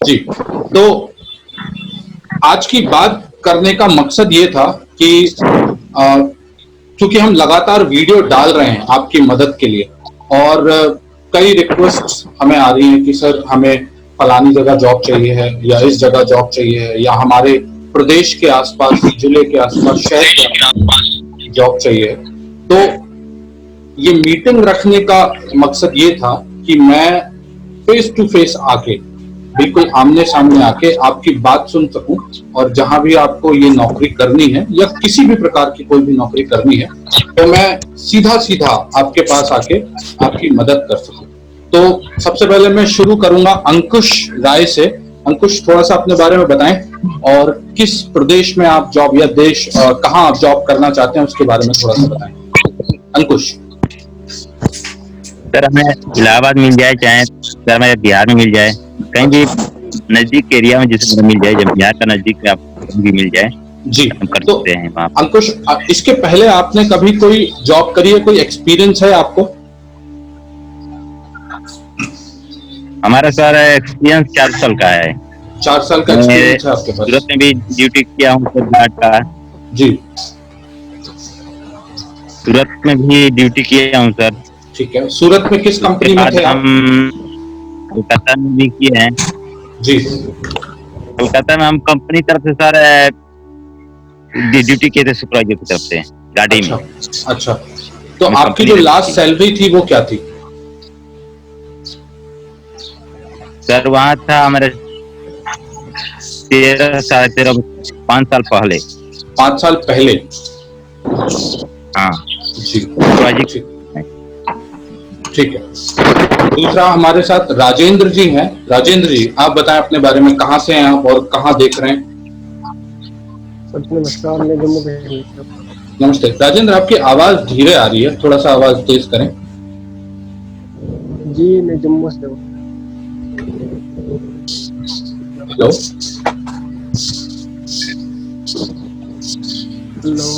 जी। तो आज की बात करने का मकसद ये था कि क्योंकि हम लगातार वीडियो डाल रहे हैं आपकी मदद के लिए, और कई रिक्वेस्ट हमें आ रही हैं कि सर हमें फलानी जगह जॉब चाहिए है, या इस जगह जॉब चाहिए है, या हमारे प्रदेश के आसपास, जिले के आसपास, शहर के आसपास जॉब चाहिए है। तो ये मीटिंग रखने का मकसद ये था कि मैं फेस टू फेस आके, बिल्कुल आमने सामने आके आपकी बात सुन सकूं, और जहां भी आपको ये नौकरी करनी है या किसी भी प्रकार की कोई भी नौकरी करनी है, तो मैं सीधा सीधा आपके पास आके आपकी मदद कर सकूं। तो सबसे पहले मैं शुरू करूंगा अंकुश राय से। अंकुश, थोड़ा सा अपने बारे में बताएं, और किस प्रदेश में आप जॉब, या देश कहां आप जॉब करना चाहते हैं, उसके बारे में थोड़ा सा बताएं। अंकुश। सर, हमें इलाहाबाद मिल जाए, चाहे सर हमें बिहार में मिल जाए, कहीं भी नजदीक एरिया में जिसे मिल जाए, जब बिहार का नजदीक में आपको भी मिल जाए जी, हम कर तो सकते हैं वहाँ। अंकुश, इसके पहले आपने कभी कोई जॉब करी है, कोई एक्सपीरियंस है आपको? हमारा सर एक्सपीरियंस 4 साल का है। 4 साल का एक्सपीरियंस है आपके पास? सूरत में भी ड्यूटी किया हूँ सर, गार्ड का। जी, सूरत में भी ड्यूटी किया हूँ सर। ठीक है। सूरत में किस कंपनी में थे आप? हम कोलकाता में भी किए हैं। जी, कोलकाता में हम कंपनी तरफ से सर ड्यूटी किए थे, सुपरवाइजर की तरफ से गाड़ी में। अच्छा। तो आपकी जो लास्ट सैलरी थी वो क्या थी? सर वहाँ था हमारे 13, साढ़े 13, 5 साल पहले। 5 साल पहले? हाँ जी, ठीक है। दूसरा हमारे साथ राजेंद्र जी हैं। राजेंद्र जी, आप बताएं अपने बारे में, कहाँ से हैं आप और कहाँ देख रहे हैं? नमस्कार, मैं जम्मू कश्मीर से। नमस्ते राजेंद्र, आपकी आवाज धीरे आ रही है, थोड़ा सा आवाज तेज करें। जी, मैं जम्मू से हूँ। हेलो हेलो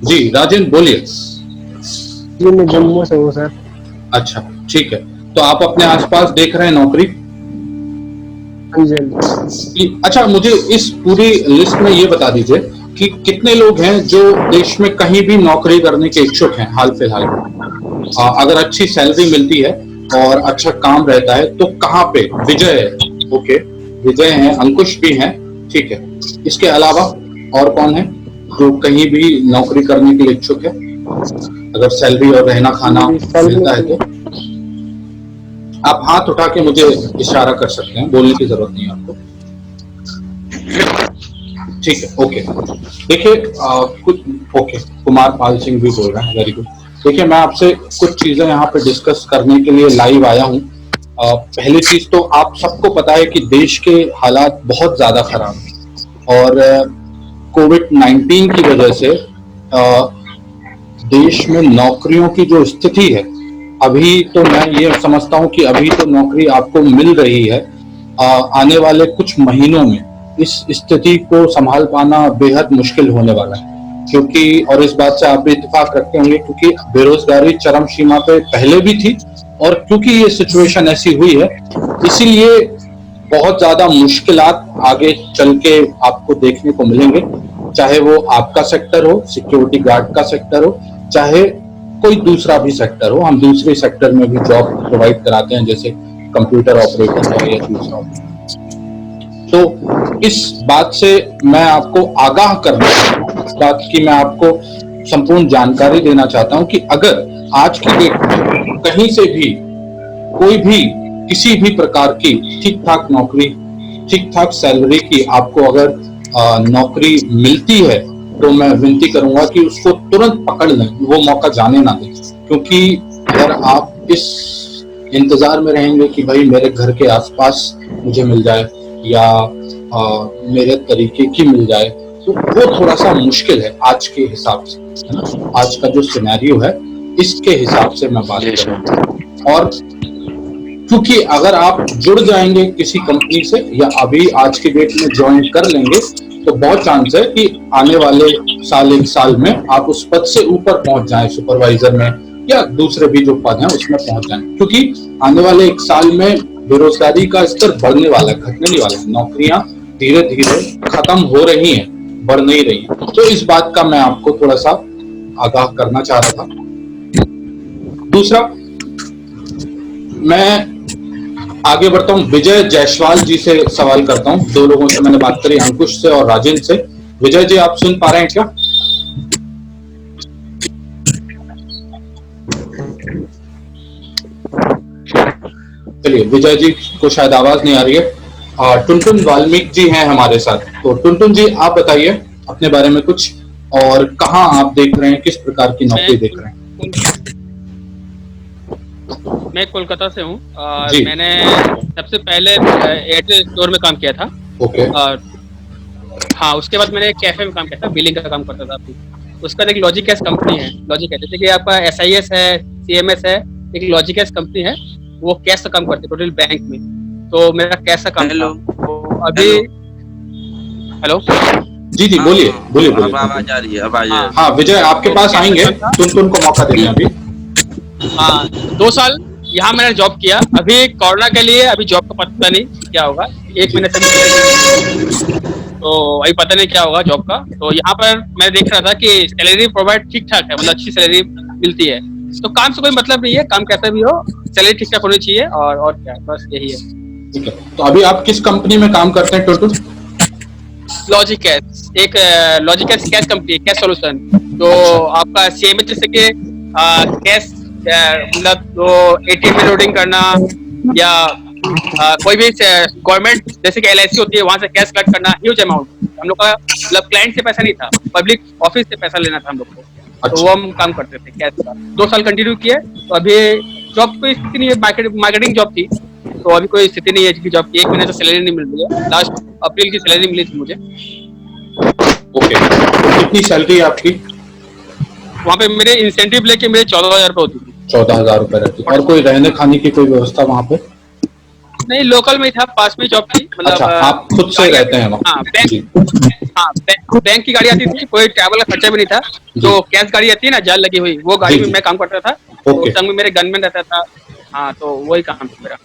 जी, राजेंद्र बोलिए। जी, मैं जम्मू से हूँ सर। अच्छा, ठीक है। तो आप अपने आसपास देख रहे हैं नौकरी? हाँ जी। अच्छा, मुझे इस पूरी लिस्ट में ये बता दीजिए कि कितने लोग हैं जो देश में कहीं भी नौकरी करने के इच्छुक हैं हाल फिलहाल में? अगर अच्छी सैलरी मिलती है और अच्छा काम रहता है तो कहाँ पे? विजय है, ओके, विजय हैं, अंकुश भी हैं, ठीक है। इसके अलावा और कौन है जो कहीं भी नौकरी करने के लिए इच्छुक है, अगर सैलरी और रहना खाना मिलता है तो? आप हाथ उठा के मुझे इशारा कर सकते हैं, बोलने की जरूरत नहीं है आपको। ठीक है, ओके। देखिए कुछ, ओके, कुमार पाल सिंह भी बोल रहे हैं, वेरी गुड। देखिए, मैं आपसे कुछ चीजें यहाँ पे डिस्कस करने के लिए लाइव आया हूँ। पहली चीज तो आप सबको पता है कि देश के हालात बहुत ज्यादा खराब हैं, और कोविड-19 की वजह से देश में नौकरियों की जो स्थिति है, अभी तो मैं ये समझता हूँ कि अभी तो नौकरी आपको मिल रही है। आने वाले कुछ महीनों में इस स्थिति को संभाल पाना बेहद मुश्किल होने वाला है, क्योंकि, और इस बात से आप भी इत्तेफाक रखते होंगे, क्योंकि बेरोजगारी चरम सीमा पे पहले भी थी, और क्योंकि ये सिचुएशन ऐसी हुई है, इसीलिए बहुत ज्यादा मुश्किलात आगे चल के आपको देखने को मिलेंगे। चाहे वो आपका सेक्टर हो, सिक्योरिटी गार्ड का सेक्टर हो, चाहे कोई दूसरा भी सेक्टर हो। हम दूसरे सेक्टर में भी जॉब प्रोवाइड कराते हैं, जैसे कंप्यूटर ऑपरेटर है या दूसरा। तो इस बात से मैं आपको आगाह करना चाहता हूँ, इस बात की मैं आपको संपूर्ण जानकारी देना चाहता हूँ कि अगर आज की डेट में कहीं से भी कोई भी किसी भी प्रकार की ठीक ठाक नौकरी, ठीक ठाक सैलरी की आपको अगर नौकरी मिलती है, तो मैं विनती करूंगा कि उसको तुरंत पकड़ लें, वो मौका जाने ना दें। क्योंकि अगर आप इस इंतजार में रहेंगे कि भाई मेरे घर के आसपास मुझे मिल जाए, या मेरे तरीके की मिल जाए, तो वो थोड़ा सा मुश्किल है आज के हिसाब से, है ना? आज का जो सिनेरियो है, इसके हिसाब से मैं बात कर रहा हूँ। और क्योंकि अगर आप जुड़ जाएंगे किसी कंपनी से, या अभी आज की डेट में ज्वाइन कर लेंगे, तो बहुत चांस है कि आने वाले साल, 1 साल में आप उस पद से ऊपर पहुंच जाएं, सुपरवाइजर में, या दूसरे भी जो पद हैं उसमें पहुंच जाएं। क्योंकि आने वाले 1 साल में बेरोजगारी का स्तर बढ़ने वाला है, घटने नहीं वाला है। नौकरियां धीरे धीरे खत्म हो रही हैं, बढ़ नहीं रही हैं। तो इस बात का मैं आपको थोड़ा सा आगाह करना चाह रहा था। दूसरा, मैं आगे बढ़ता हूं, विजय जायसवाल जी से सवाल करता हूं। दो लोगों से मैंने बात करी, अंकुश से और राजेंद्र से। विजय जी, आप सुन पा रहे हैं क्या? चलिए, विजय जी को शायद आवाज नहीं आ रही है। टुनटुन वाल्मीकि जी हैं हमारे साथ। तो टुनटुन जी, आप बताइए अपने बारे में कुछ, और कहाँ आप देख रहे हैं, किस प्रकार की नौकरी देख रहे हैं? मैं कोलकाता से हूँ और मैंने सबसे पहले एयरटेल स्टोर में काम किया था। ओके। और हाँ, उसके बाद मैंने कैफे में काम किया था, बिलिंग का काम करता था। उसका एक लॉजिकैश कंपनी है। लॉजिकैश जैसे कि आपका SIS है, CMS है, एक लॉजिकैश कंपनी है, वो कैश का काम करती है टोटल बैंक में। तो मेरा कैश का काम था। तो अभी हेलो जी जी, बोलिए बोलिए बोलिए। आवाज आ रही है, आवाज। हाँ विजय, आपके पास आएंगे, टुनटुन को मौका देंगे अभी। हाँ, 2 साल यहाँ मैंने जॉब किया। अभी कोरोना के लिए अभी जॉब का पता नहीं क्या होगा, 1 महीने से, तो अभी पता नहीं क्या होगा जॉब का। तो यहाँ पर मैं देख रहा था कि सैलरी प्रोवाइड ठीक ठाक है, मतलब अच्छी सैलरी मिलती है। तो काम से कोई मतलब नहीं है, काम कैसा भी हो, सैलरी ठीक ठाक होनी चाहिए। और क्या, बस यही है। ठीक है, तो अभी आप किस कंपनी में काम करते हैं टुनटुन? लॉजिकैश, एक लॉजिकैश कैश कंपनी है, कैश सॉल्यूशन। तो आपका CMS जैसे कि कैश, मतलब तो ATM में लोडिंग करना, या कोई भी गवर्नमेंट जैसे कि LIC होती है, वहां से कैश कलेक्ट करना, ह्यूज अमाउंट। हम लोग का मतलब क्लाइंट से पैसा नहीं था, पब्लिक ऑफिस से पैसा लेना था हम लोग को। तो वो हम काम करते थे कैश का। 2 साल कंटिन्यू किए। तो अभी जॉब कोई स्थिति नहीं है, मार्केटिंग जॉब थी। तो अभी कोई स्थिति नहीं है कि जॉब की। 1 महीने से सैलरी नहीं मिल रही है। लास्ट अप्रैल की सैलरी मिली थी मुझे। ओके, तो कितनी सैलरी है आपकी? वहाँ पे मेरे इंसेंटिव लेके मेरे 14,000 रुपए होती थी। 14,000 रुपए रहती। और कोई रहने खाने की कोई व्यवस्था वहाँ पे? नहीं, लोकल में था, पास में जॉब थी। मतलब अच्छा, आप खुद से रहते हैं वहाँ? हाँ, बैंक की गाड़ी आती थी, कोई ट्रैवल का खर्चा भी नहीं था। जो कैश गाड़ी आती है ना, जाल लगी हुई, वो गाड़ी में मैं काम करता था। तो उस समय मेरे गनमैन रहता था। हाँ, तो वही काम था मेरा।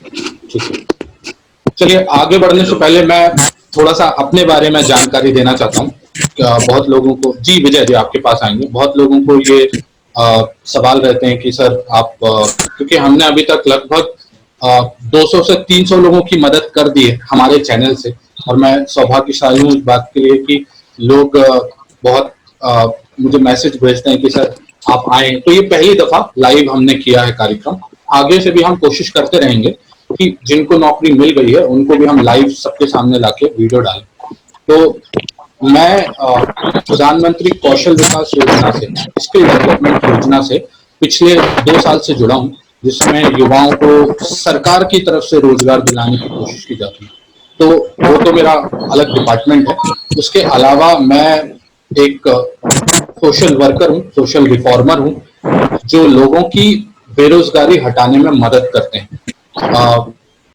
ठीक है, चलिए आगे बढ़ने से पहले मैं थोड़ा सा अपने बारे में जानकारी देना चाहता हूँ। बहुत लोगों को, जी विजय जी आपके पास आएंगे, बहुत लोगों को ये सवाल रहते हैं कि सर आप, क्योंकि हमने अभी तक लगभग 200 से 300 लोगों की मदद कर दी है हमारे चैनल से, और मैं सौभाग्यशाली हूँ इस बात के लिए कि लोग बहुत मुझे मैसेज भेजते हैं कि सर आप आए। तो ये पहली दफा लाइव हमने किया है कार्यक्रम। आगे से भी हम कोशिश करते रहेंगे कि जिनको नौकरी मिल गई है उनको भी हम लाइव सबके सामने लाके वीडियो डालें। तो मैं प्रधानमंत्री कौशल विकास योजना से, स्किल डेवलपमेंट योजना से पिछले 2 साल से जुड़ा हूँ, जिसमें युवाओं को सरकार की तरफ से रोजगार दिलाने की कोशिश की जाती है। तो वो तो मेरा अलग डिपार्टमेंट है। उसके अलावा मैं एक सोशल वर्कर हूँ, सोशल रिफॉर्मर हूँ, जो लोगों की बेरोजगारी हटाने में मदद करते हैं,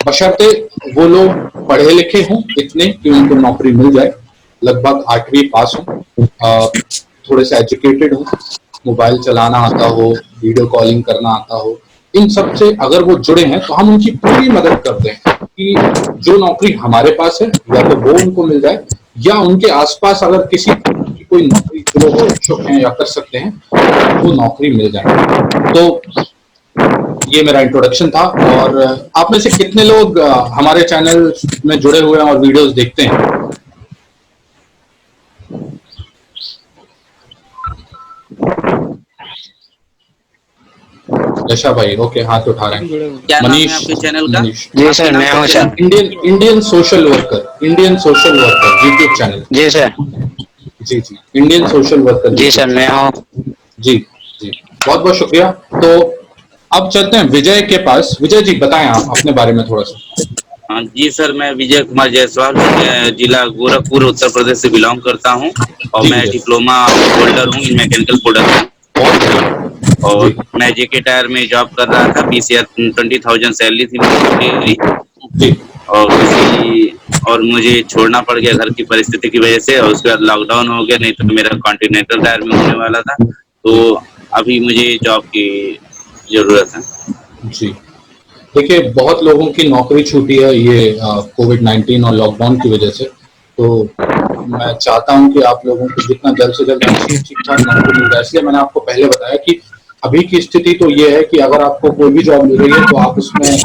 बशर्ते वो लोग पढ़े लिखे हों इतने कि उनको नौकरी मिल जाए। लगभग 8वीं पास हूँ, थोड़े से एजुकेटेड हूँ, मोबाइल चलाना आता हो, वीडियो कॉलिंग करना आता हो, इन सब से अगर वो जुड़े हैं तो हम उनकी पूरी मदद करते हैं कि जो नौकरी हमारे पास है या तो वो उनको मिल जाए, या उनके आसपास अगर किसी की कोई नौकरी जो वो इच्छुक हैं या कर सकते हैं वो नौकरी मिल जाए। तो ये मेरा इंट्रोडक्शन था। और आप में से कितने लोग हमारे चैनल में जुड़े हुए हैं और वीडियोस देखते हैं? यशा भाई, ओके, हाथ उठा रहे हैं। मनीष, चैनल का? जी सर, मैं हूँ sir. Indian social worker YouTube channel. जी सर। जी जी, इंडियन सोशल वर्कर। जी सर, मैं हूँ। जी जी, बहुत बहुत शुक्रिया। तो अब चलते हैं विजय के पास। विजय जी बताएं आप अपने बारे में थोड़ा सा। हाँ जी सर, मैं विजय कुमार जायसवाल, जिला गोरखपुर, उत्तर प्रदेश से बिलोंग करता हूँ। और मैं डिप्लोमा होल्डर हूँ इन मैकेनिकल प्रोडक्ट। और मैं JK टायर में जॉब कर रहा था। 20 या 20,000 सैलरी थी मेरी। और मुझे छोड़ना पड़ गया घर की परिस्थिति की वजह से। और उसके बाद लॉकडाउन हो गया, नहीं तो मेरा कॉन्टिनेंटल टायर में होने वाला था। तो अभी मुझे जॉब की जरूरत है। जी, देखिए, बहुत लोगों की नौकरी छूटी है ये कोविड-19 और लॉकडाउन की वजह से। तो मैं चाहता हूं कि आप लोगों को जितना जल्द से जल्द अच्छी ठीक-ठाक नौकरी मिल जाए। इसलिए मैंने आपको पहले बताया कि अभी की स्थिति तो ये है कि अगर आपको कोई भी जॉब मिल रही है तो आप उसमें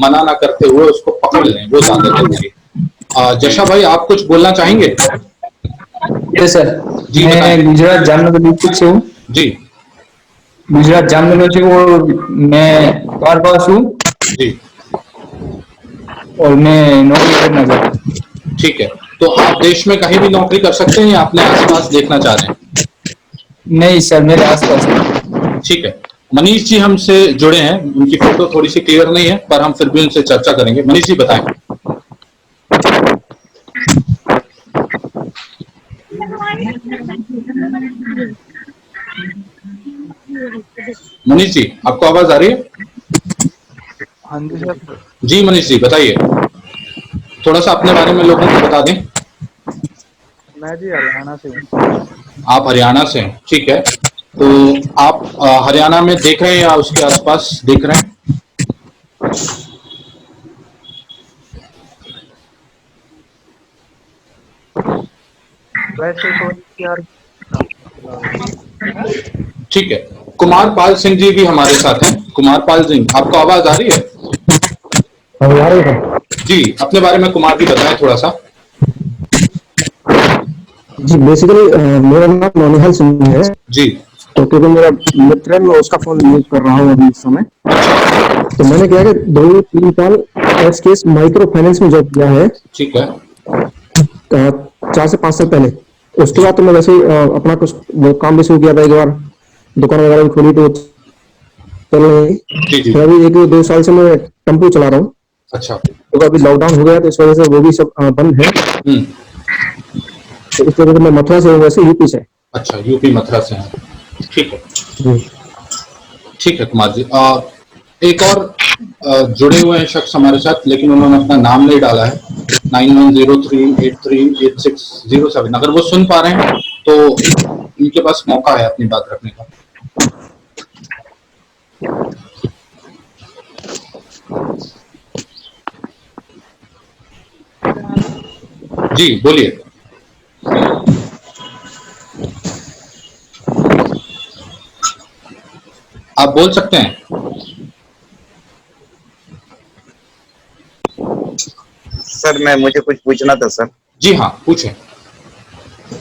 मना ना करते हुए उसको पकड़ लें, वो ज़्यादा ज़रूरी है। जशा भाई, आप कुछ बोलना चाहेंगे? यस सर, जी मैं बताएं। गुजरात जामनगर डिस्ट्रिक्ट से हूँ। जी गुजरात जामनगर से और मैं कार पास हूँ जी, और मैं नौकरी करना चाहता हूँ। ठीक है। तो आप देश में कहीं भी नौकरी कर सकते हैं या अपने आसपास देखना चाह रहे हैं? नहीं सर, मेरे आसपास है। ठीक है। मनीष जी हमसे जुड़े हैं, उनकी फोटो थोड़ी सी क्लियर नहीं है पर हम फिर भी उनसे चर्चा करेंगे। मनीष जी बताएं। मनीष जी, आपको आवाज आ रही है? हाँ जी सर। जी मनीष जी बताइए, थोड़ा सा अपने बारे में लोगों को बता दें। मैं जी हरियाणा से हूँ। आप हरियाणा से हैं, ठीक है। तो आप हरियाणा में देख रहे हैं या उसके आसपास देख रहे हैं? वैसे तो यार ठीक है। कुमार पाल सिंह जी भी हमारे साथ हैं। कुमार पाल सिंह, आपको आवाज आ रही है? आ रही है। जी, अपने बारे में कुमार जी बताएं थोड़ा सा। जी बेसिकली मेरा नाम नौनिहाल सिंह है। जी तो क्योंकि मेरा मित्र है, मैं उसका फोन यूज कर रहा हूँ अभी इस समय। तो मैंने क्या है कि 2-3 साल एसकेएस माइक्रो फाइनेंस में जॉब किया है, ठीक है। 4 से 5 साल पहले। उसके बाद तो मैं वैसे ही अपना कुछ वो काम भी शुरू किया था, एक बार दुकान वगैरह भी खोली तो चल रही। जी जी, तो अभी 1-2 साल से मैं टेम्पो चला रहा हूँ। अच्छा। तो अभी लॉकडाउन हो गया तो इस वजह से वो भी सब बंद है। तो इस वजह से मैं मथुरा से हूँ, वैसे यूपी से। अच्छा, यूपी मथुरा से हैं, ठीक है। जी ठीक है कुमार जी। एक और जुड़े हुए हैं शख्स हमारे साथ, लेकिन उन्होंने अपना नाम नहीं डाला है। 9103838607। अगर वो सुन पा रहे हैं तो इनके पास मौका है अपनी बात रखने का। जी बोलिए। आप बोल सकते हैं। सर मुझे कुछ पूछना था सर। जी हाँ, पूछें।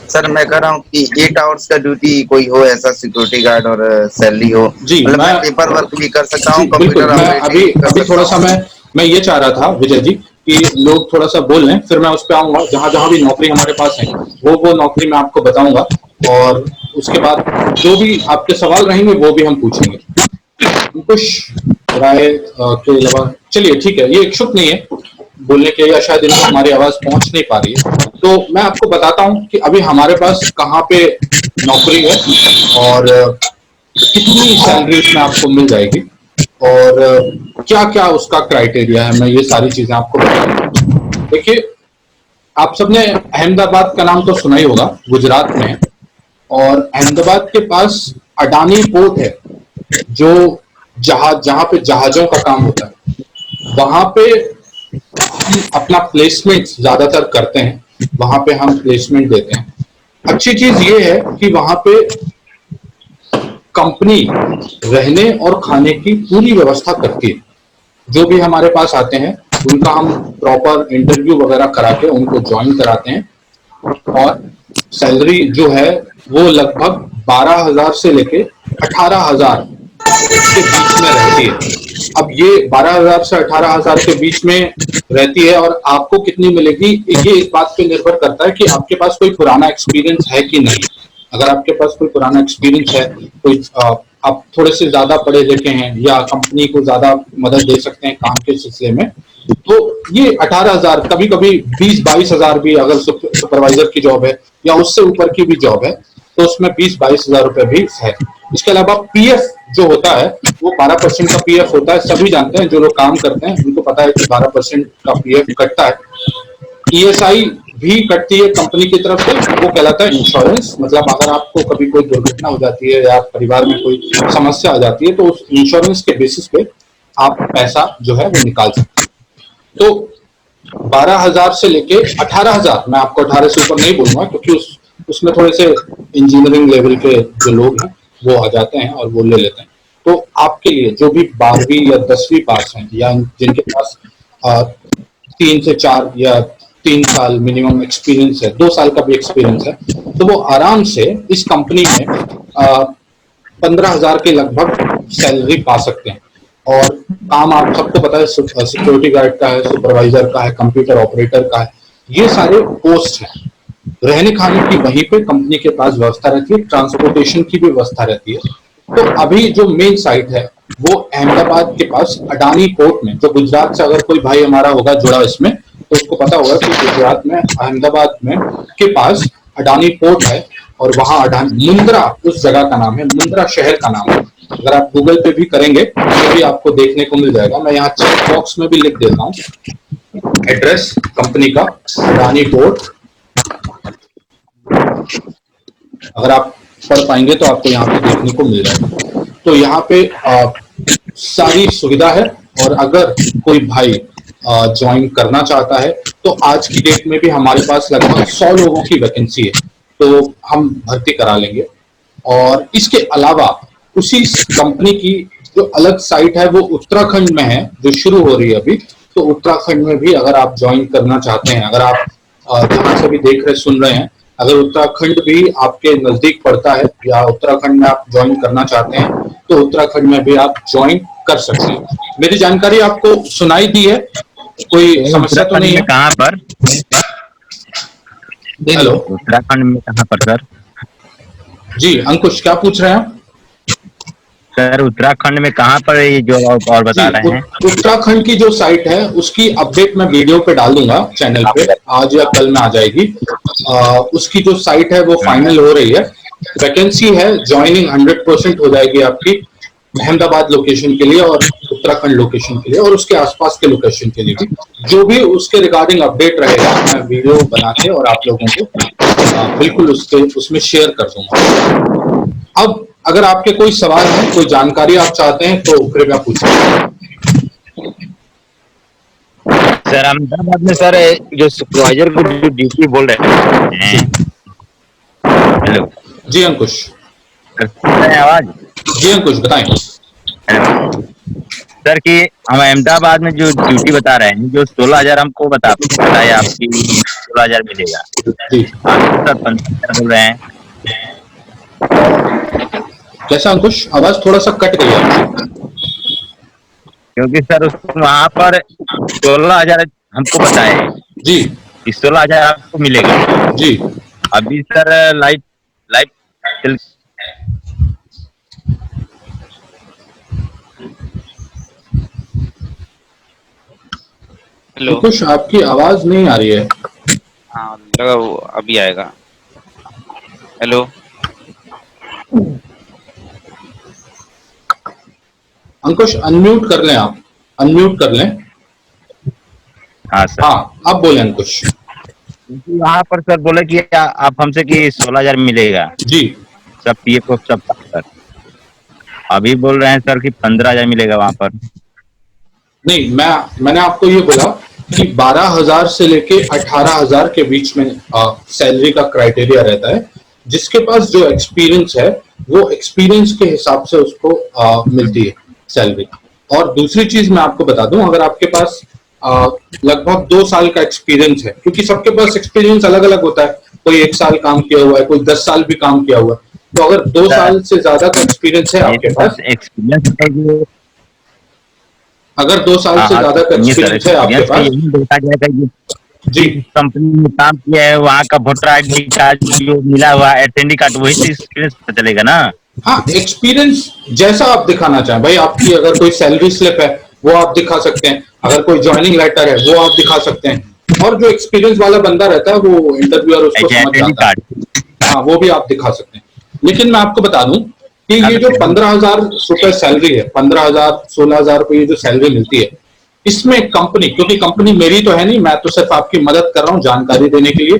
सर मैं कह रहा हूँ कि 8 आवर्स का ड्यूटी कोई हो, ऐसा सिक्योरिटी गार्ड और सैलरी हो। जी मतलब मैं मैं पेपर वर्क भी कर सकता जी हूँ, बिल्कुल। कंप्यूटर मैं ऑपरेटिंग कर अभी सकता थोड़ा सा हूँ। मैं ये चाह रहा था विजय जी कि लोग थोड़ा सा बोल लें, फिर मैं उस पर आऊंगा। जहां जहां भी नौकरी हमारे पास है वो नौकरी मैं आपको बताऊंगा, और उसके बाद जो भी आपके सवाल रहेंगे वो भी हम पूछेंगे। कुछ राय के अलावा चलिए ठीक है, ये इच्छुक नहीं है बोलने के, या शायद इनको हमारी आवाज पहुंच नहीं पा रही है। तो मैं आपको बताता हूं कि अभी हमारे पास कहाँ पे नौकरी है और कितनी सैलरी उसमें आपको मिल जाएगी और क्या क्या उसका क्राइटेरिया है। मैं ये सारी चीजें आपको बताऊंगा। देखिए, आप सबने अहमदाबाद का नाम तो सुना ही होगा, गुजरात में है। और अहमदाबाद के पास अडानी पोर्ट है, जो जहां पे जहाजों का काम होता है, वहां पे हम अपना प्लेसमेंट ज्यादातर करते हैं, वहां पे हम प्लेसमेंट देते हैं। अच्छी चीज ये है कि वहां पे कंपनी रहने और खाने की पूरी व्यवस्था करती है। जो भी हमारे पास आते हैं उनका हम प्रॉपर इंटरव्यू वगैरह करा के उनको ज्वाइन कराते हैं, और सैलरी जो है वो लगभग 12,000 से लेके 18,000 के बीच में रहती है। अब ये 12,000 से 18,000 के बीच में रहती है, और आपको कितनी मिलेगी ये इस बात पे निर्भर करता है कि आपके पास कोई पुराना एक्सपीरियंस है कि नहीं। अगर आपके पास कोई पुराना एक्सपीरियंस है, कोई आप थोड़े से ज्यादा पढ़े लिखे हैं या कंपनी को ज्यादा मदद दे सकते हैं काम के सिलसिले में, तो ये 18,000, कभी कभी 20-22,000 भी, अगर सुपरवाइजर की जॉब है या उससे ऊपर की भी जॉब है तो उसमें 20-22,000 रुपए भी है। इसके अलावा पीएफ जो होता है वो 12% का पीएफ होता है। सभी जानते हैं, जो लोग काम करते हैं उनको पता है कि 12% का पीएफ कटता है। ईएसआई भी कटती है कंपनी की तरफ से, वो कहलाता है इंश्योरेंस। मतलब अगर आपको कभी कोई दुर्घटना हो जाती है या परिवार में कोई समस्या आ जाती है तो उस इंश्योरेंस के बेसिस पे आप पैसा जो है वो निकाल सकते हैं। तो 12,000 से लेके 18,000, मैं आपको 18 से ऊपर नहीं बोलूंगा क्योंकि उसमें थोड़े से इंजीनियरिंग लेवल के जो लोग हैं वो आ जाते हैं और वो ले लेते हैं। तो आपके लिए जो भी 12वीं या 10वीं पास हैं या जिनके पास 3 से 4 या 3 साल मिनिमम एक्सपीरियंस है, 2 साल का भी एक्सपीरियंस है, तो वो आराम से इस कंपनी में 15,000 के लगभग सैलरी पा सकते हैं। और काम आप सबको पता है, सिक्योरिटी गार्ड का है, सुपरवाइजर का है, कंप्यूटर ऑपरेटर का है, ये सारे पोस्ट हैं। रहने खाने की वहीं पे कंपनी के पास व्यवस्था रहती है, ट्रांसपोर्टेशन की भी व्यवस्था रहती है। तो अभी जो मेन साइट है वो अहमदाबाद के पास अडानी पोर्ट में, जो गुजरात से अगर कोई भाई हमारा होगा जुड़ा इसमें तो उसको पता होगा कि गुजरात में अहमदाबाद में के पास अडानी पोर्ट है और वहां अडानी मुंद्रा उस जगह का नाम है, मुंद्रा शहर का नाम है। अगर आप गूगल पे भी करेंगे तो भी आपको देखने को मिल जाएगा। मैं यहाँ चेक बॉक्स में भी लिख देता हूँ एड्रेस कंपनी का, अडानी पोर्ट। अगर आप पढ़ पाएंगे तो आपको यहाँ पे देखने को मिल जाएगा। तो यहाँ पे सारी सुविधा है और अगर कोई भाई ज्वाइन करना चाहता है तो आज की डेट में भी हमारे पास लगभग 100 लोगों की वैकेंसी है, तो हम भर्ती करा लेंगे। और इसके अलावा उसी कंपनी की जो अलग साइट है वो उत्तराखंड में है, जो शुरू हो रही है अभी। तो उत्तराखंड में भी अगर आप ज्वाइन करना चाहते हैं, अगर आप जहां से भी देख रहे सुन रहे हैं, अगर उत्तराखंड भी आपके नजदीक पड़ता है या उत्तराखंड में आप ज्वाइन करना चाहते हैं तो उत्तराखंड में भी आप ज्वाइन कर सकते हैं। मेरी जानकारी आपको सुनाई दी है, कोई समस्या तो नहीं है? कहाँ पर? हेलो, उत्तराखंड में कहाँ पर सर? जी अंकुश, क्या पूछ रहे हैं आप? सर उत्तराखंड में कहाँ पर ये जो और बता रहे हैं? उत्तराखंड की जो साइट है उसकी अपडेट मैं वीडियो पे डाल दूंगा चैनल पे, आज या कल में आ जाएगी। उसकी जो साइट है वो फाइनल हो रही है, वैकेंसी है, ज्वाइनिंग 100% हो जाएगी आपकी अहमदाबाद लोकेशन के लिए और उत्तराखंड लोकेशन के लिए और उसके आसपास के लोकेशन के लिए भी। जो भी उसके रिगार्डिंग अपडेट रहेगा मैं वीडियो बना के और आप लोगों को बिल्कुल उसमें शेयर कर दूंगा। अब अगर आपके कोई सवाल है, कोई जानकारी आप चाहते हैं तो कृपया पूछिए। सर अहमदाबाद में सर जो सुपरवाइजर को जो ड्यूटी बोल रहे हैं, हेलो जी अंकुश, आवाज? जी अंकुश बताएं। सर कि हम अहमदाबाद में जो ड्यूटी बता रहे हैं, जो 16,000 हमको बताया आपकी 16,000 मिलेगा, आप सर 15,000 बोल रहे हैं। कैसा अंकुश, आवाज थोड़ा सा कट गई है क्योंकि सर वहाँ पर 16,000 हमको बताए जी, 16,000 आपको मिलेगा जी। अभी सर लाइव हेलो, अंकुश आपकी आवाज नहीं आ रही है। हाँ लगा वो अभी आएगा। हेलो, अंकुश अनम्यूट कर लें, आप अनम्यूट कर लें। हाँ सर। हाँ अब बोले अंकुश। वहाँ पर सर बोले कि आप हमसे कि 16,000 मिलेगा जी, सब पीएफ को सब सर। अभी बोल रहे हैं सर कि 15,000 मिलेगा वहाँ पर। नहीं, मैंने आपको ये बोला कि 12,000 से लेके 18,000 के बीच में सैलरी का क्राइटेरिया रहता है। जिसके पास जो एक्सपीरियंस है वो एक्सपीरियंस के हिसाब से उसको मिलती है सैलरी। और दूसरी चीज मैं आपको बता दूं, अगर आपके पास लगभग 2 साल का एक्सपीरियंस है, क्योंकि सबके पास एक्सपीरियंस अलग अलग होता है, कोई 1 साल काम किया हुआ है, कोई 10 साल भी काम किया हुआ है, तो अगर 2 साल से ज्यादा का एक्सपीरियंस है आपके पास, एक्सपीरियंस अगर 2 साल से ज्यादा का एक्सपीरियंस है आपके पास, देखा जाएगा जी कंपनी में काम किया है वहाँ का वोटर आई.डी. कार्ड जो मिला हुआ एटेंडी कार्ड, वही से एक्सपीरियंस पता चलेगा ना। हाँ, एक्सपीरियंस जैसा आप दिखाना चाहें भाई, आपकी अगर कोई सैलरी स्लिप है वो आप दिखा सकते हैं, अगर कोई ज्वाइनिंग लेटर है वो आप दिखा सकते हैं, और जो एक्सपीरियंस वाला बंदा रहता है वो इंटरव्यूअर उसको समझ जाता है, हाँ वो भी आप दिखा सकते हैं। लेकिन मैं आपको बता दूं कि ये जो 15,000 रुपए सैलरी है, 15,000 16,000 रुपए जो सैलरी मिलती है, इसमें कंपनी, क्योंकि कंपनी मेरी तो है नहीं, मैं तो सिर्फ आपकी मदद कर रहा हूं जानकारी देने के लिए,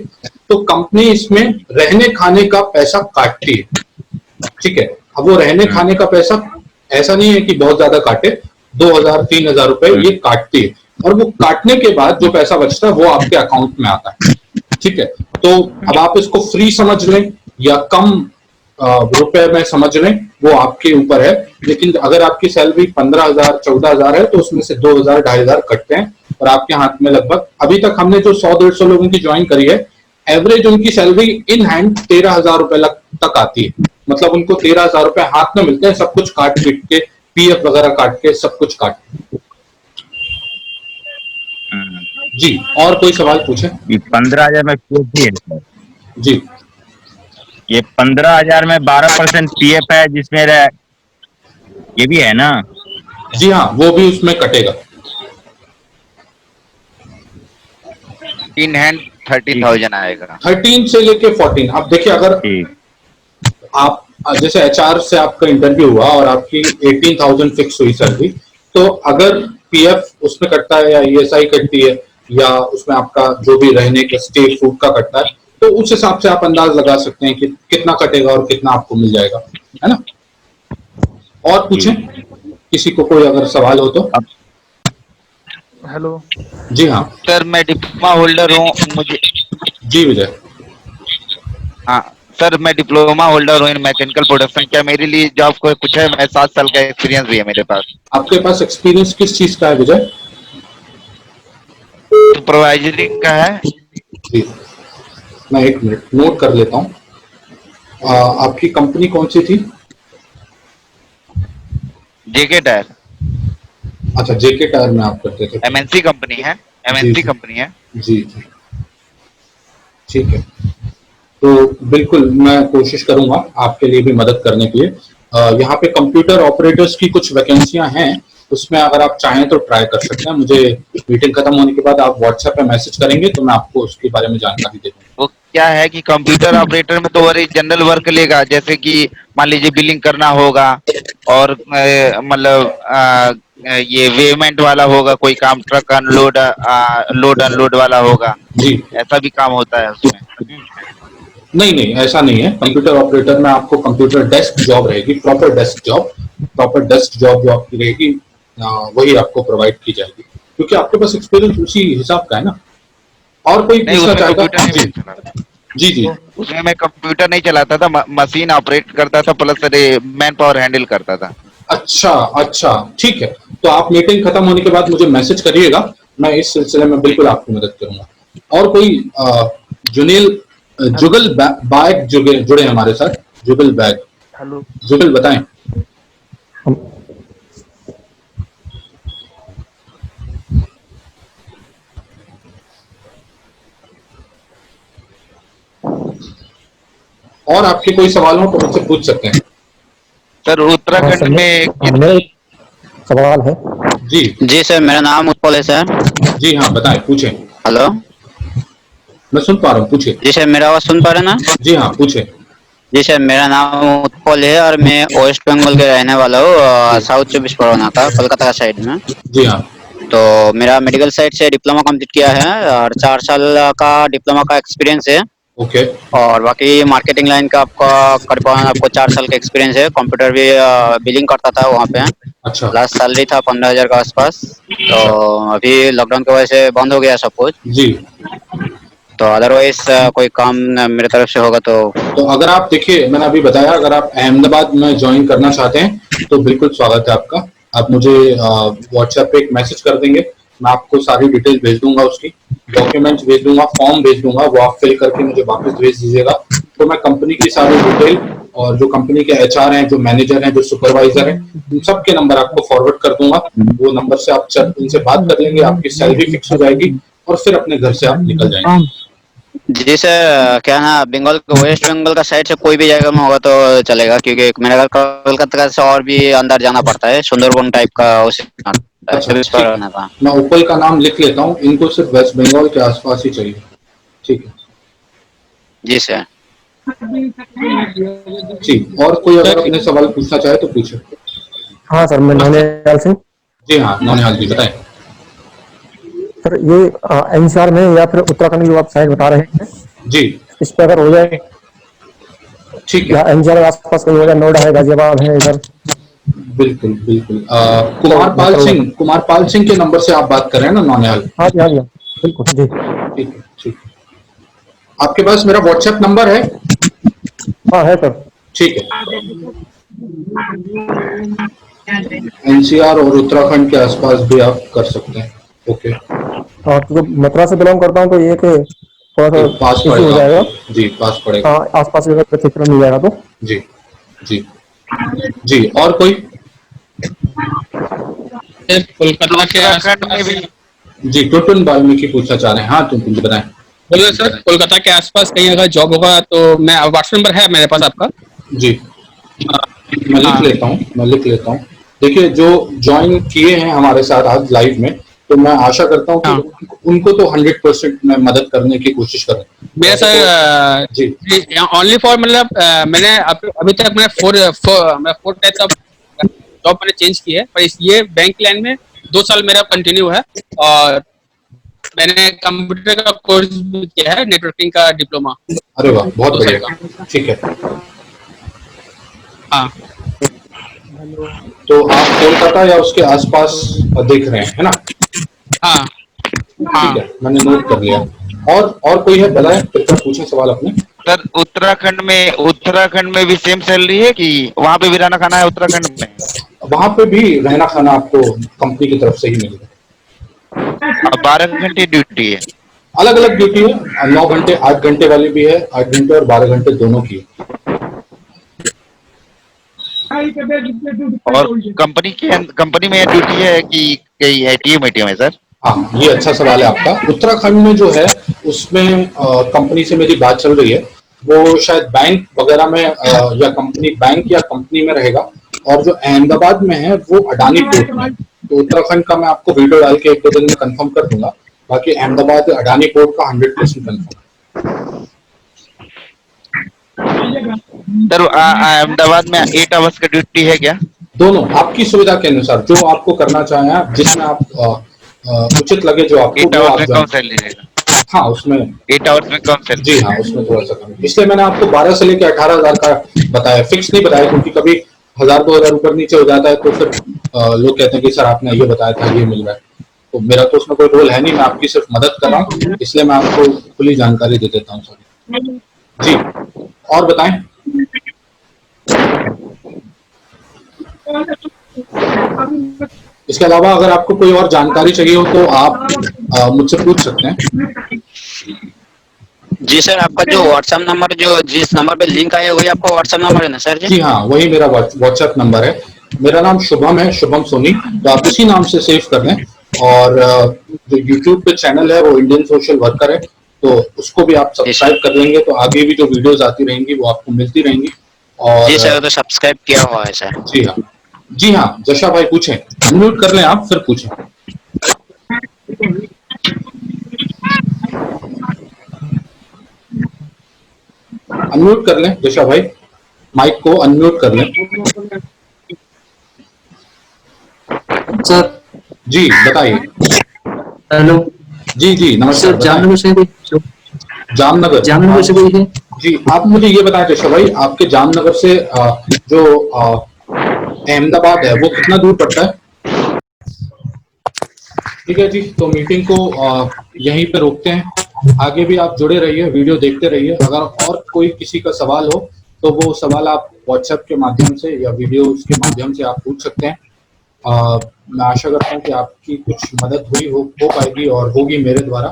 तो कंपनी इसमें रहने खाने का पैसा काटती है, ठीक है। अब वो रहने खाने का पैसा ऐसा नहीं है कि बहुत ज्यादा काटे, 2,000 3,000 रुपए ये काटती है, और वो काटने के बाद जो पैसा बचता है वो आपके अकाउंट में आता है। ठीक है, तो अब आप इसको फ्री समझ लें या कम रुपए में समझ लें, वो आपके ऊपर है। लेकिन अगर आपकी सैलरी 15,000 14,000 है तो उसमें से 2,000 2,500 कटते हैं और आपके हाथ में लगभग, अभी तक हमने जो 100-150 लोगों की ज्वाइन करी है, एवरेज उनकी सैलरी इन हैंड 13,000 रुपए तक आती है। मतलब उनको 13,000 रुपए हाथ में मिलते हैं, सब कुछ काट पीट के, पीएफ वगैरह काट के, सब कुछ काट के। जी, और कोई सवाल पूछे? 15,000 में पीएफ भी है सर? जी, ये 15,000 में 12% पीएफ है जिसमें ये भी है ना? जी हाँ, वो भी उसमें कटेगा। इन हैंड 13,000 आएगा। 13 से लेके 14। अब देखिए, अगर आप जैसे एचआर से आपका इंटरव्यू हुआ और आपकी 18,000 फिक्स हुई सैलरी, तो अगर पीएफ उसमें कटता है या ईएसआई कटती है या उसमें आपका जो भी रहने का स्टे फूड का कटता है, तो उस हिसाब से आप अंदाज लगा सकते हैं कि कितना कटेगा और कितना आपको मिल जाएगा, है ना? और पूछें, किसी को कोई अगर सवाल हो तो। हेलो जी हाँ सर, मैं डिप्लोमा होल्डर हूँ, मुझे। जी विजय। हाँ सर, मैं डिप्लोमा होल्डर हूँ इन मैकेनिकल प्रोडक्शन। क्या मेरे लिए जॉब को कुछ है? मैं 7 साल का एक्सपीरियंस भी है मेरे पास। आपके पास एक्सपीरियंस किस चीज का है विजय? सुपरवाइजरी का है। जी, मैं 1 मिनट नोट कर लेता हूँ। आपकी कंपनी कौन सी थी? जेके टायर। अच्छा, जेके टायर में आप करते थे। एमएनसी कंपनी है, एमएनसी कंपनी है। जी जी, ठीक है। तो बिल्कुल मैं कोशिश करूंगा आपके लिए भी मदद करने के लिए। यहाँ पे कंप्यूटर ऑपरेटर्स की कुछ वैकेंसियां हैं, उसमें अगर आप चाहें तो ट्राई कर सकते हैं। मुझे मीटिंग खत्म होने के बाद आप व्हाट्सएप पे मैसेज करेंगे तो मैं आपको उसके बारे में जानकारी दे दूंगा। वो क्या है कि कंप्यूटर ऑपरेटर में तो वही जनरल वर्क लेगा, जैसे कि मान लीजिए बिलिंग करना होगा और मतलब ये वेवमेंट वाला होगा, कोई काम ट्रक अनलोड लोड अनलोड वाला होगा। जी, ऐसा भी काम होता है उसमें? नहीं नहीं, ऐसा नहीं है। कंप्यूटर ऑपरेटर में आपको कंप्यूटर डेस्क जॉब रहेगी, proper desk job, proper desk job जो आपकी रहेगी वही आपको प्रोवाइड की जाएगी, क्योंकि आपके पास एक्सपीरियंस उसी हिसाब का है ना। और कोई पूछना चाहेगा? जी जी, उसमें मैं कंप्यूटर नहीं चलाता था, मशीन ऑपरेट करता था, प्लस मैन पावर हैंडल करता था। अच्छा अच्छा, ठीक है। तो आप मीटिंग खत्म होने के बाद मुझे मैसेज करिएगा, मैं इस सिलसिले में बिल्कुल आपकी मदद करूंगा। और कोई जुगल बैग जुड़े हमारे साथ। जुगल बैग, हेलो, जुगल बताएं। और आपके कोई सवाल हो तो मुझसे पूछ सकते हैं। सर, उत्तराखंड में मेरा एक सवाल है। जी जी सर, मेरा नाम उत्पल है सर। जी हाँ, बताएं, पूछें। हेलो, मैं सुन पा रहा हूँ, पूछे। जी सर, मेरा आवाज सुन पा रहे हैं ना? जी हाँ, पूछे। जी सर, मेरा नाम उत्पल है और मैं वेस्ट बंगाल के रहने वाला हूँ, साउथ 24 परगना का, कोलकाता का साइड में। जी हाँ। तो मेरा मेडिकल साइड से डिप्लोमा कंप्लीट किया है और 4 साल का डिप्लोमा का एक्सपीरियंस है। ओके। और बाकी मार्केटिंग लाइन का आपको 4 साल का एक्सपीरियंस है। कंप्यूटर भी बिलिंग करता था वहाँ पे। अच्छा। लास्ट सैलरी था 15,000 के आसपास। तो अभी लॉकडाउन की वजह से बंद हो गया सब कुछ। जी। तो अदरवाइज कोई काम मेरे तरफ से होगा तो अगर आप देखिए, मैंने अभी बताया, अगर आप अहमदाबाद में ज्वाइन करना चाहते हैं तो बिल्कुल स्वागत है आपका। आप मुझे व्हाट्सएप पे एक मैसेज कर देंगे, मैं आपको सारी डिटेल भेज दूंगा, उसकी डॉक्यूमेंट्स भेज दूंगा, फॉर्म भेज दूंगा, वो आप फिल करके मुझे वापस भेज दीजिएगा। तो मैं कंपनी की सारी डिटेल और जो कंपनी के एचआर हैं, जो मैनेजर हैं, जो सुपरवाइजर हैं, उन सब के नंबर आपको फॉरवर्ड कर दूंगा। वो नंबर से आप उनसे बात कर लेंगे, आपकी सैलरी फिक्स हो जाएगी और फिर अपने घर से आप निकल जाएंगे। जी सर, क्या ना, बंगाल वेस्ट बंगाल का साइड से कोई भी जगह में होगा तो चलेगा, क्योंकि मेरे घर कोलकाता से और भी अंदर जाना पड़ता है, सुंदरबन टाइप का उसे। अच्छा, मैं उपल का नाम लिख लेता हूँ, इनको सिर्फ वेस्ट बंगाल के आसपास ही चाहिए। ठीक है जी सर। जी, और कोई अगर अपने सवाल पूछना चाहे तो पूछे। हाँ सर, मैं नौनिहाल सिंह। जी हाँ, नौनिहाल जी बताएं। सर, ये एनसीआर में या फिर उत्तराखंड की जो आप साइड बता रहे हैं जी, इस पे अगर हो जाए, ठीक है। या एनसीआर के आसपास कोई हो जाए, नोएडा है, गाजियाबाद है, इधर बिल्कुल बिल्कुल। कुमार पाल सिंह के नंबर से आप बात कर रहे हैं ना नौनिहाल? हाँ जी, हाँ जी, बिल्कुल जी। ठीक है, ठीक है। आपके पास मेरा व्हाट्सएप नंबर है? हाँ है सर। ठीक है। एनसीआर और उत्तराखंड के आसपास भी आप कर सकते हैं। ओके। हाँ, तो मथुरा से बिलोंग करता हूँ तो ये कि थोड़ा सा पास इशू हो पड़ेगा जाएगा। आपको। जी, पास पड़ेगा। हाँ, आसपास अगर क्षेत्र मिल जाएगा तो। जी जी जी। और कोई? कोलकाता के उत्तराखंड में भी जी, टुनटुन वाल्मीकि पूछना चाह रहे हैं। हाँ टुनटुन जी बताएं। बोलिए सर, कोलकाता के आसपास कहीं अगर जॉब होगा तो मैं, व्हाट्सएप नंबर है मेरे पास आपका? जी, मैं लिख लेता हूँ। देखिए, जो ज्वाइन किए हैं हमारे साथ आज लाइव में, तो मैं आशा करता हूँ कि उनको तो 100% मैं मदद करने की कोशिश करूँ। मेरा सर जी ओनली फॉर, मतलब मैंने अभी तक मैं फोर टाइप्स ऑफ जॉब मैंने चेंज की है, पर ये बैंक लाइन में 2 साल मेरा कंटिन्यू है। और मैंने कंप्यूटर का कोर्स भी किया है, नेटवर्किंग का डिप्लोमा। अरे वाह, बहुत 2 साल बढ़िया। का। ठीक है, हाँ। तो आप कोलकाता या उसके आसपास देख रहे हैं, है ना? हाँ ठीक है, मैंने नोट कर लिया। और कोई है? बताएं, कृपया पूछें सवाल अपने। सर उत्तराखंड में भी सेम सैलरी है कि वहाँ पे भी रहना खाना है उत्तराखंड में? वहां पे भी रहना खाना आपको कंपनी की तरफ से ही मिलेगा। 12 घंटे ड्यूटी है? अलग अलग ड्यूटी है, 9 घंटे 8 घंटे वाली भी है, 8 घंटे और 12 घंटे दोनों की है। और कंपनी में ड्यूटी है कि कहीं एटीएम है सर? हाँ, ये अच्छा सवाल है आपका। उत्तराखंड में जो है उसमें कंपनी से मेरी बात चल रही है, वो शायद बैंक वगैरह में या कंपनी में रहेगा। और जो अहमदाबाद में है वो अडानी पोर्ट में। तो उत्तराखंड का मैं आपको वीडियो डाल के 1-2 दिन में कंफर्म कर दूंगा। बाकी अहमदाबाद अडानी पोर्ट का 100% कंफर्म। सर अहमदाबाद में 8 आवर्स का ड्यूटी है क्या? दोनों आपकी सुविधा के अनुसार, जो आपको करना चाहें आप, जिसमें आप उचित लगे जो आपको, 8 वो आवर्स आप में कम सैलरी रहेगा? हाँ, उसमें 8 आवर्स में कम सैलरी? जी हाँ, उसमें थोड़ा सा कम। इसलिए मैंने आपको 12 से लेकर 18,000 का बताया, फिक्स नहीं बताया, क्योंकि कभी 1,000-2,000 ऊपर नीचे हो जाता है तो फिर लोग कहते हैं कि सर आपने ये बताया था, ये मिल रहा है। तो मेरा तो उसमें कोई रोल है नहीं, मैं आपकी सिर्फ मदद कर रहा हूँ, इसलिए मैं आपको खुली जानकारी दे देता हूँ। सॉरी जी। और बताएं। इसके अलावा अगर आपको कोई और जानकारी चाहिए हो तो आप मुझसे पूछ सकते हैं। जी सर, आपका जो व्हाट्सएप नंबर, जो जिस नंबर पे लिंक आया वही आपका व्हाट्सएप नंबर है ना सर? जी हाँ, वही मेरा व्हाट्सएप नंबर है। मेरा नाम शुभम है, शुभम सोनी, तो आप इसी नाम से सेव कर लें। और जो यूट्यूब पे चैनल है वो इंडियन सोशल वर्कर है, तो उसको भी आप सब्सक्राइब कर लेंगे तो आगे भी जो वीडियोस आती रहेंगी वो आपको मिलती रहेंगी। और जी सर, तो सब्सक्राइब किया हुआ है सर। जी हाँ, जी हाँ। जशा भाई पूछें, अनम्यूट कर लें आप, फिर पूछें। अनम्यूट कर लें जशा भाई, माइक को अनम्यूट कर लें। सर जी बताइए। हेलो। जी जी नमस्कार। जामनगर से कोई? जामनगर से कोई है? जी, आप मुझे ये बताएं जशा भाई, आपके जामनगर से जो अहमदाबाद है वो कितना दूर पड़ता है? ठीक है जी, तो मीटिंग को यहीं पे रोकते हैं। आगे भी आप जुड़े रहिए, वीडियो देखते रहिए। अगर और कोई किसी का सवाल हो तो वो सवाल आप व्हाट्सएप के माध्यम से या वीडियो के माध्यम से आप पूछ सकते हैं। मैं आशा करता हूँ कि आपकी कुछ मदद हो पाएगी और होगी मेरे द्वारा।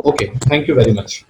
Okay, thank you very much.